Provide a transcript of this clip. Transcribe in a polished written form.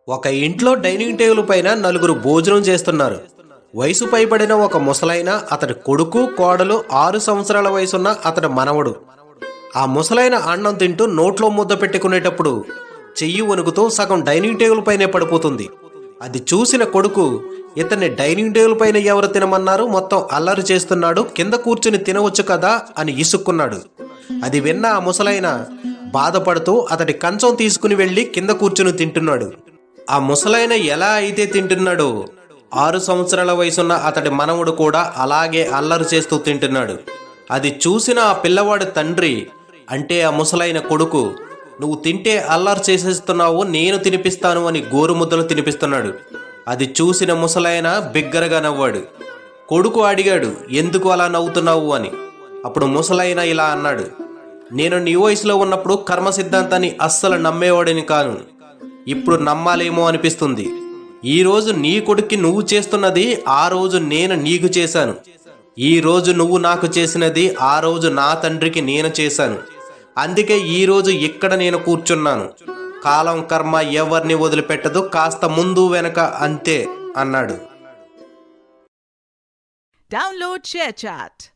ఒక ఇంట్లో dining table పైన నలుగురు భోజనం చేస్తున్నారు. వయసు పైబడిన ఒక ముసలైన, అతడి కొడుకు, కోడలు, 6 సంవత్సరాల వయసున్న అతడి మనవడు. ఆ ముసలైన అన్నం తింటూ నోట్లో ముద్ద పెట్టుకునేటప్పుడు చెయ్యి వణుకుతూ సగం డైనింగ్ టేబుల్ పైనే పడిపోతుంది. అది చూసిన కొడుకు, ఇతన్ని డైనింగ్ టేబుల్ పైన ఎవరు తినమన్నారు, మొత్తం అల్లరి చేస్తున్నాడు, కింద కూర్చుని తినవచ్చు కదా అని ఇసుక్కున్నాడు. అది విన్న ఆ ముసలైన బాధపడుతూ అతడి కంచం తీసుకుని వెళ్ళి కింద కూర్చుని తింటున్నాడు. ఆ ముసలైన ఎలా అయితే తింటున్నాడో 6 సంవత్సరాల వయసున్న అతడి మనవడు కూడా అలాగే అల్లరి చేస్తూ తింటున్నాడు. అది చూసిన ఆ పిల్లవాడి తండ్రి, అంటే ఆ ముసలైన కొడుకు, నువ్వు తింటే అల్లరి చేసేస్తున్నావు, నేను తినిపిస్తాను అని గోరుముద్దలు తినిపిస్తున్నాడు. అది చూసిన ముసలైన బిగ్గరగా నవ్వాడు. కొడుకు అడిగాడు, ఎందుకు అలా నవ్వుతున్నావు అని. అప్పుడు ముసలైన ఇలా అన్నాడు, నేను నీ వయసులో ఉన్నప్పుడు కర్మ సిద్ధాంతాన్ని అస్సలు నమ్మేవాడిని కాను. ఇప్పుడు నమ్మాలేమో అనిపిస్తుంది. ఈరోజు నీ కొడుక్కి నువ్వు చేస్తున్నది ఆ రోజు నేను నీకు చేశాను. ఈ రోజు నువ్వు నాకు చేసినది ఆ రోజు నా తండ్రికి నేను చేశాను. అందుకే ఈరోజు ఇక్కడ నేను కూర్చున్నాను. కాలం కర్మ ఎవరిని వదిలిపెట్టదు, కాస్త ముందు వెనక అంతే అన్నాడు. Download ShareChat.